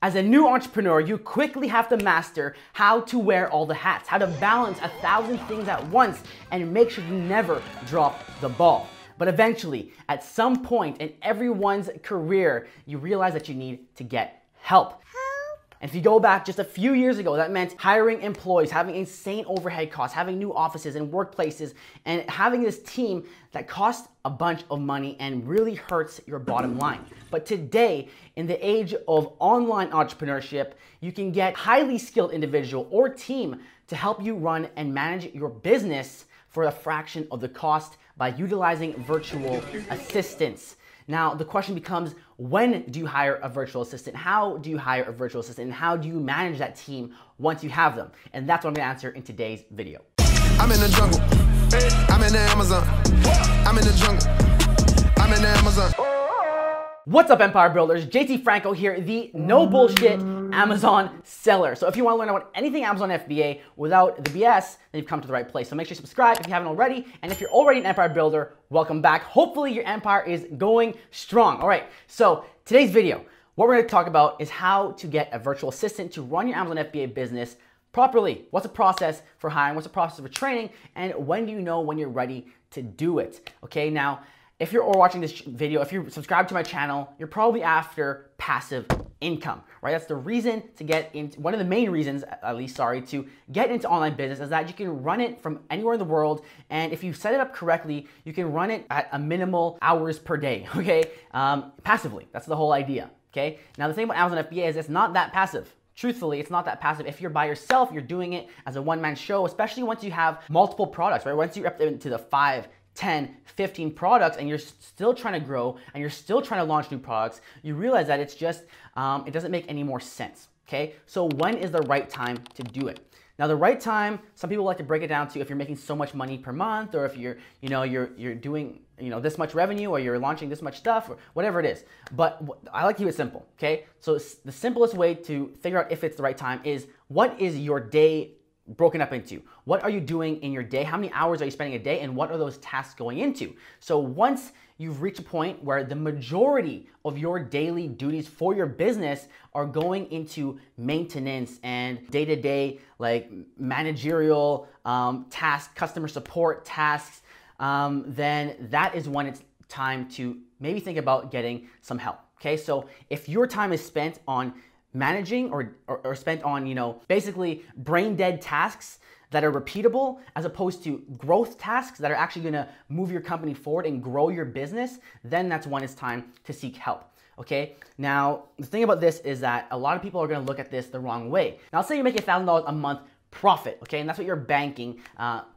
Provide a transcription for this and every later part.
As a new entrepreneur, you quickly have to master how to wear all the hats, how to balance 1,000 things at once, and make sure you never drop the ball. But eventually, at some point in everyone's career, you realize that you need to get help. And if you go back just a few years ago, that meant hiring employees, having insane overhead costs, having new offices and workplaces, and having this team that costs a bunch of money and really hurts your bottom line. But today, in the age of online entrepreneurship, you can get highly skilled individual or team to help you run and manage your business for a fraction of the cost by utilizing virtual assistants. Now, the question becomes, when do you hire a virtual assistant? How do you hire a virtual assistant? And how do you manage that team once you have them? And that's what I'm gonna answer in today's video. I'm in the jungle. I'm in the Amazon. I'm in the jungle. I'm in the Amazon. What's up, Empire Builders? JT Franco here, the no bullshit Amazon seller. So if you want to learn about anything Amazon FBA without the BS, then you've come to the right place. So make sure you subscribe if you haven't already. And if you're already an Empire Builder, welcome back. Hopefully your empire is going strong. All right, so today's video, what we're going to talk about is how to get a virtual assistant to run your Amazon FBA business properly. What's the process for hiring? What's the process for training? And when do you know when you're ready to do it? Okay, now, if you're watching this video, if you're subscribed to my channel, you're probably after passive income, right? That's the reason to get into, one of the main reasons, at least, to get into online business is that you can run it from anywhere in the world. And if you set it up correctly, you can run it at a minimal hours per day, okay? Passively, that's the whole idea, okay? Now, the thing about Amazon FBA is it's not that passive. Truthfully, it's not that passive. If you're by yourself, you're doing it as a one-man show, especially once you have multiple products, right? Once you're up into the 5, 10, 15 products and you're still trying to grow and you're still trying to launch new products, you realize that it's just, it doesn't make any more sense, okay? So when is the right time to do it? Now the right time, some people like to break it down to if you're making so much money per month, or if you're doing, this much revenue, or you're launching this much stuff, or whatever it is. But I like to keep it simple, okay? So the simplest way to figure out if it's the right time is, what is your day broken up into? What are you doing in your day? How many hours are you spending a day? And what are those tasks going into? So once you've reached a point where the majority of your daily duties for your business are going into maintenance and day-to-day, like managerial tasks, customer support tasks, then that is when it's time to maybe think about getting some help, okay? So if your time is spent on managing or spent on, basically brain dead tasks that are repeatable, as opposed to growth tasks that are actually gonna move your company forward and grow your business, then that's when it's time to seek help, okay? Now, the thing about this is that a lot of people are gonna look at this the wrong way. Now, let's say you make $1,000 a month profit, okay? And that's what you're banking,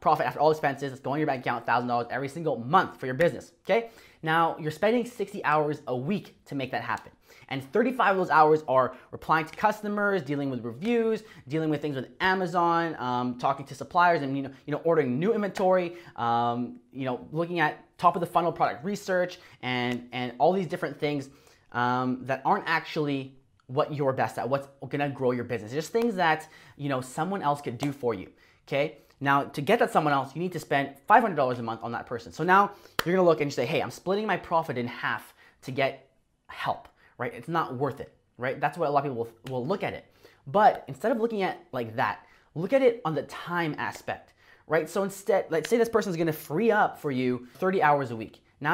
profit after all expenses. It's going to your bank account, $1,000 every single month for your business, okay? Now, you're spending 60 hours a week to make that happen. And 35 of those hours are replying to customers, dealing with reviews, dealing with things with Amazon, talking to suppliers, and ordering new inventory, looking at top of the funnel product research, and all these different things that aren't actually what you're best at, what's gonna grow your business. Just things that someone else could do for you, okay? Now, to get that someone else, you need to spend $500 a month on that person. So now you're gonna look and you say, hey, I'm splitting my profit in half to get help, right? It's not worth it, right? That's what a lot of people will look at it. But instead of looking at like that, look at it on the time aspect, right? So instead, let's say this person's gonna free up for you 30 hours a week. Now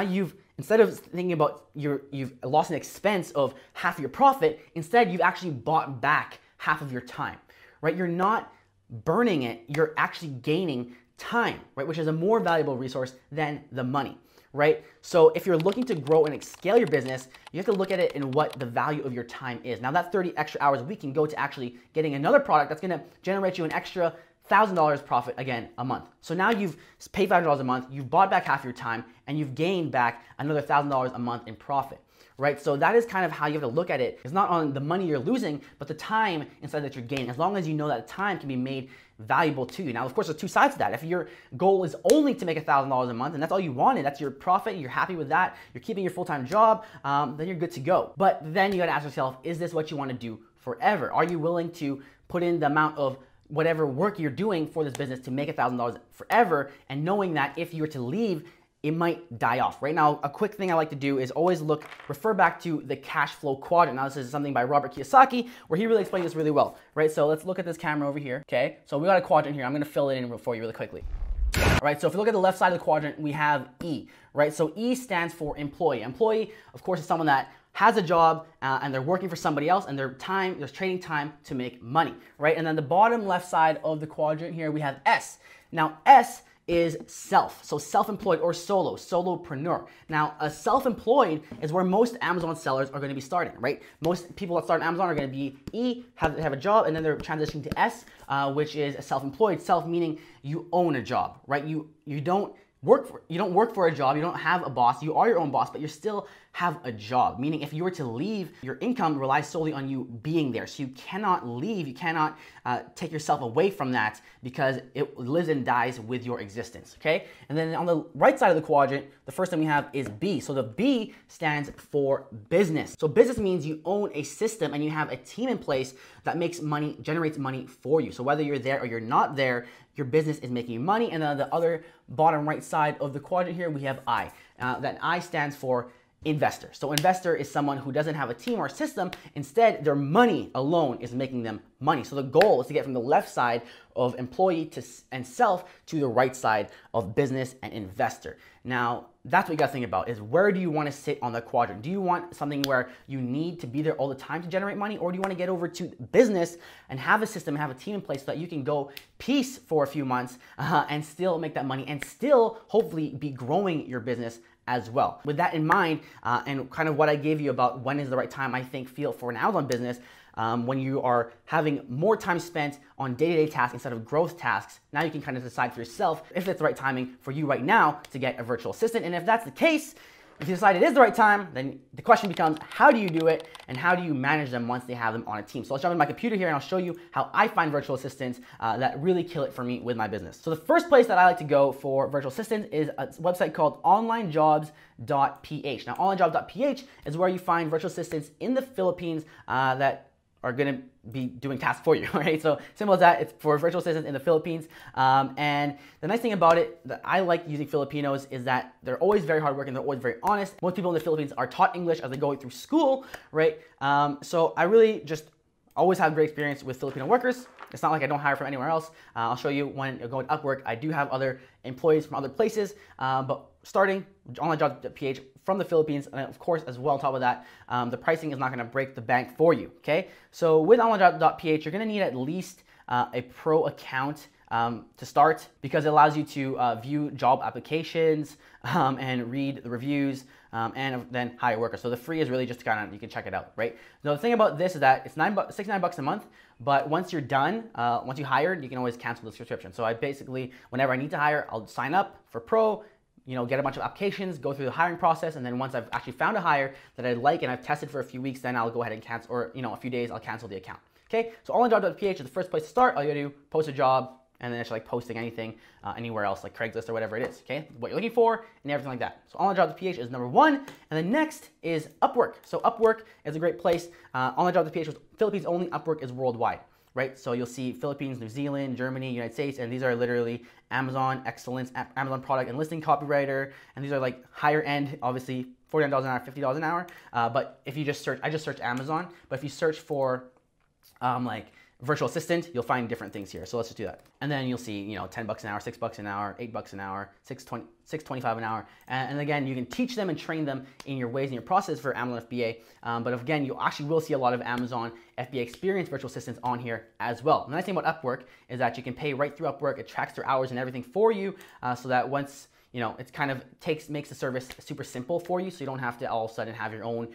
instead of thinking about you've lost an expense of half your profit, instead you've actually bought back half of your time, right? You're not burning it, you're actually gaining time, right? Which is a more valuable resource than the money, right? So if you're looking to grow and scale your business, you have to look at it in what the value of your time is. Now that 30 extra hours a week can go to actually getting another product that's gonna generate you an extra $1,000 profit again a month. So now you've paid $500 a month, you've bought back half your time, and you've gained back another $1,000 a month in profit, right? So that is kind of how you have to look at it. It's not on the money you're losing, but the time inside that you're gaining, as long as you know that time can be made valuable to you. Now, of course, there's two sides to that. If your goal is only to make $1,000 a month and that's all you wanted, that's your profit, you're happy with that, you're keeping your full-time job, then you're good to go. But then you gotta ask yourself, is this what you wanna do forever? Are you willing to put in the amount of whatever work you're doing for this business to make $1,000 forever, and knowing that if you were to leave it might die off. Right now, a quick thing I like to do is always refer back to the cash flow quadrant. Now, this is something by Robert Kiyosaki, where he really explained this really well, right? So let's look at this camera over here, okay? So we got a quadrant here. I'm gonna fill it in for you really quickly. All right, so if you look at the left side of the quadrant, we have E, right? So E stands for employee. Employee, of course, is someone that has a job and they're working for somebody else and they're trading time to make money, right? And then the bottom left side of the quadrant here, we have S. Now, S is self, so self-employed or solopreneur. Now, a self-employed is where most Amazon sellers are going to be starting, right? Most people that start on Amazon are going to be E, have a job, and then they're transitioning to S, which is a self-employed. Self meaning you own a job, right? You don't work for a job, you don't have a boss, you are your own boss, but you still have a job. Meaning if you were to leave, your income relies solely on you being there. So you cannot leave, you cannot take yourself away from that because it lives and dies with your existence, okay? And then on the right side of the quadrant, the first thing we have is B. So the B stands for business. So business means you own a system and you have a team in place that makes money, generates money for you. So whether you're there or you're not there, your business is making you money. And then the other bottom right side of the quadrant here, we have I. That I stands for investor. So investor is someone who doesn't have a team or a system. Instead, their money alone is making them money. So the goal is to get from the left side of employee and self to the right side of business and investor. Now, that's what you got to think about is where do you want to sit on the quadrant? Do you want something where you need to be there all the time to generate money, or do you want to get over to business and have a system, have a team in place so that you can go peace for a few months and still make that money and still hopefully be growing your business as well? With that in mind, and kind of what I gave you about when is the right time, I think, for an Amazon business, when you are having more time spent on day-to-day tasks instead of growth tasks, now you can kind of decide for yourself if it's the right timing for you right now to get a virtual assistant. And if that's the case, if you decide it is the right time, then the question becomes, how do you do it and how do you manage them once they have them on a team? So let's jump into my computer here and I'll show you how I find virtual assistants that really kill it for me with my business. So the first place that I like to go for virtual assistants is a website called Outlinejobs.ph. Now, Outlinejobs.ph is where you find virtual assistants in the Philippines that are going to be doing tasks for you, right? So simple as that. It's for virtual assistants in the Philippines. And the nice thing about it that I like using Filipinos is that they're always very hardworking. They're always very honest. Most people in the Philippines are taught English as they go through school, right? So I really just always have great experience with Filipino workers. It's not like I don't hire from anywhere else. I'll show you when you're going to Upwork. I do have other employees from other places, but starting Outlinejobs.ph from the Philippines, and of course, as well on top of that, the pricing is not going to break the bank for you, okay? So with Outlinejobs.ph, you're going to need at least a pro account to start because it allows you to view job applications and read the reviews and then hire workers. So the free is really just kind of, you can check it out, right? Now the thing about this is that it's $69 a month, but once you're done, once you hired, you can always cancel the subscription. So I basically, whenever I need to hire, I'll sign up for pro, get a bunch of applications, go through the hiring process, and then once I've actually found a hire that I like and I've tested for a few weeks, then I'll go ahead and cancel, or a few days, I'll cancel the account. Okay, so Outlinejobs.ph is the first place to start. All you gotta do, post a job, and then it's like posting anything anywhere else, like Craigslist or whatever it is, okay? What you're looking for and everything like that. So Outlinejobs.ph is number one, and then next is Upwork. So Upwork is a great place. Outlinejobs.ph was Philippines only, Upwork is worldwide, right? So you'll see Philippines, New Zealand, Germany, United States, and these are literally Amazon Excellence, Amazon Product and Listing Copywriter, and these are like higher end, obviously $49 an hour, $50 an hour. But if you just search, I just searched Amazon, but if you search for like virtual assistant, you'll find different things here. So let's just do that. And then you'll see, $10 an hour, $6 an hour, $8 an hour, $6.25 an hour. And again, you can teach them and train them in your ways and your process for Amazon FBA. But again, you actually will see a lot of Amazon FBA experience virtual assistants on here as well. The nice thing about Upwork is that you can pay right through Upwork. It tracks their hours and everything for you, so that once it kind of makes the service super simple for you, so you don't have to all of a sudden have your own,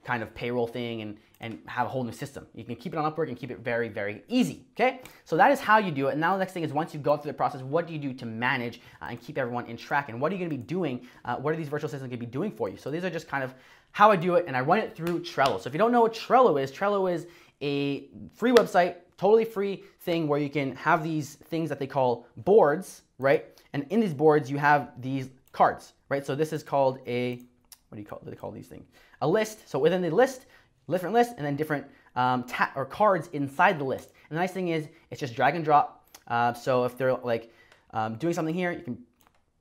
kind of payroll thing and have a whole new system. You can keep it on Upwork and keep it very, very easy, okay? So that is how you do it. And now the next thing is, once you've gone through the process, what do you do to manage and keep everyone in track? And what are you gonna be doing? What are these virtual assistants gonna be doing for you? So these are just kind of how I do it, and I run it through Trello. So if you don't know what Trello is a free website, totally free thing where you can have these things that they call boards, right? And in these boards, you have these cards, right? So this is called what do they call these things? A list. So within the list, different lists, and then different cards inside the list. And the nice thing is, it's just drag and drop. So if they're like doing something here, you can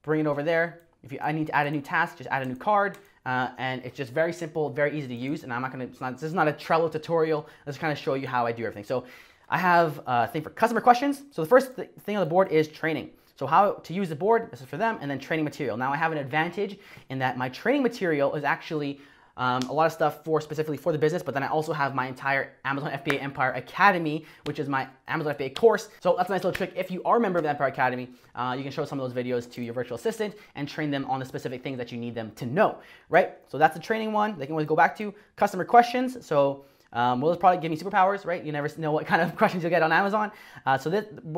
bring it over there, if I need to add a new task, just add a new card. And it's just very simple, very easy to use. And I'm not gonna, this is not a Trello tutorial. Let's kind of show you how I do everything. So I have a thing for customer questions. So the first thing on the board is training. So how to use the board, this is for them, and then training material. Now I have an advantage in that my training material is actually a lot of stuff specifically for the business, but then I also have my entire Amazon FBA Empire Academy, which is my Amazon FBA course. So that's a nice little trick. If you are a member of the Empire Academy, you can show some of those videos to your virtual assistant and train them on the specific things that you need them to know, right? So that's the training one. They can always go back to customer questions. So will this product give me superpowers, right? You never know what kind of questions you'll get on Amazon. So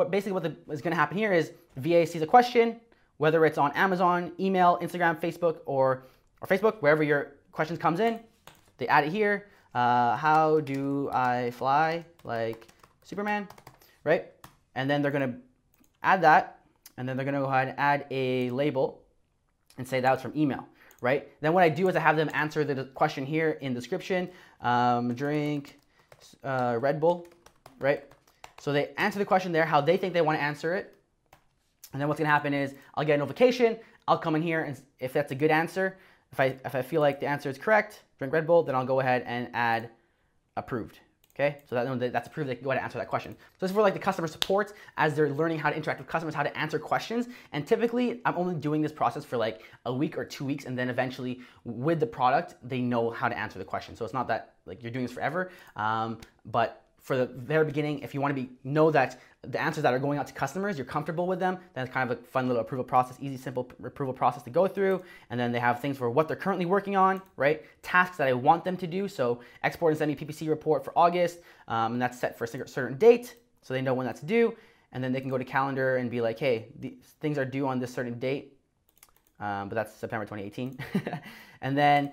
basically what is going to happen here is VA sees a question, whether it's on Amazon, email, Instagram, Facebook, or Facebook, wherever your questions comes in, they add it here. How do I fly like Superman, right? And then they're going to add that, and then they're going to go ahead and add a label and say that was from email. Right? Then what I do is I have them answer the question here in description, drink Red Bull, right? So they answer the question there, how they think they want to answer it. And then what's going to happen is I'll get a notification. I'll come in here, and if that's a good answer, if I feel like the answer is correct, drink Red Bull, then I'll go ahead and add approved. Okay, so that's approved. They can go ahead and answer that question. So this is for like the customer support as they're learning how to interact with customers, how to answer questions. And typically, I'm only doing this process for like a week or 2 weeks, and then eventually, with the product, they know how to answer the question. So it's not that like you're doing this forever, but for the very beginning, if you want to know that the answers that are going out to customers, you're comfortable with them, then it's kind of a fun little approval process, easy, simple approval process to go through. And then they have things for what they're currently working on, right? Tasks that I want them to do. So export and send me PPC report for August, and that's set for a certain date, so they know when that's due. And then they can go to calendar and be like, hey, these things are due on this certain date, but that's September 2018. And then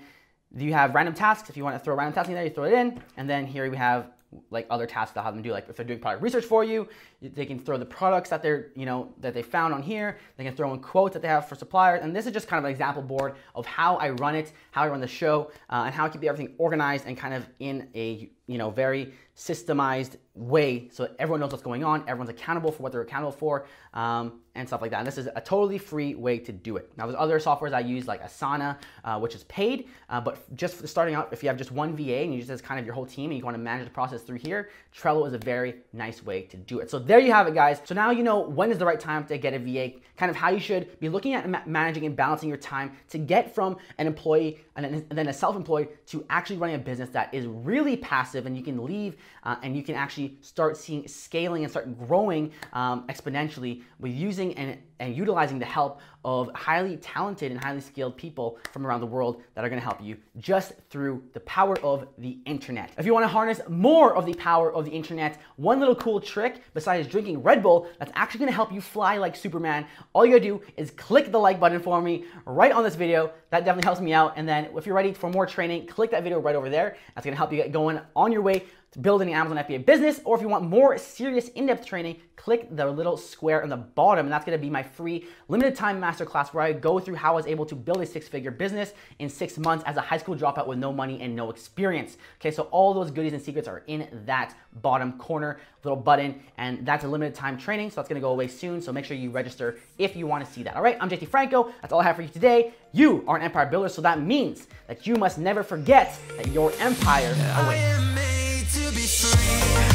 you have random tasks. If you want to throw a random task in there, you throw it in. And then here we have like other tasks that I'll have them do. Like if they're doing product research for you, they can throw the products that that they found on here. They can throw in quotes that they have for suppliers. And this is just kind of an example board of how I run it, how I run the show, and how I keep everything organized and kind of in a very systemized way so that everyone knows what's going on, everyone's accountable for what they're accountable for, and stuff like that. And this is a totally free way to do it. Now there's other softwares I use like Asana, which is paid, but just for starting out, if you have just one VA and you use this as kind of your whole team and you want to manage the process through here, Trello is a very nice way to do it. So there you have it, guys. So now you know when is the right time to get a VA, kind of how you should be looking at managing and balancing your time to get from an employee and then a self-employed to actually running a business that is really passive, and you can leave and you can actually start seeing scaling and start growing exponentially with using and utilizing the help of highly talented and highly skilled people from around the world that are going to help you just through the power of the internet. If you want to harness more of the power of the internet, one little cool trick besides drinking Red Bull that's actually going to help you fly like Superman, all you gotta do is click the like button for me right on this video. That definitely helps me out. And then if you're ready for more training, click that video right over there. That's going to help you get going on your way to building an Amazon FBA business. Or if you want more serious in-depth training, click the little square on the bottom, and that's going to be my free limited time masterclass where I go through how I was able to build a 6-figure business in 6 months as a high school dropout with no money and no experience. Okay, so all those goodies and secrets are in that bottom corner little button, and that's a limited time training, so that's going to go away soon. So make sure you register if you want to see that. All right, I'm JT Franco. That's all I have for you today. You are an empire builder, so that means that you must never forget that your empire awaits. To be free.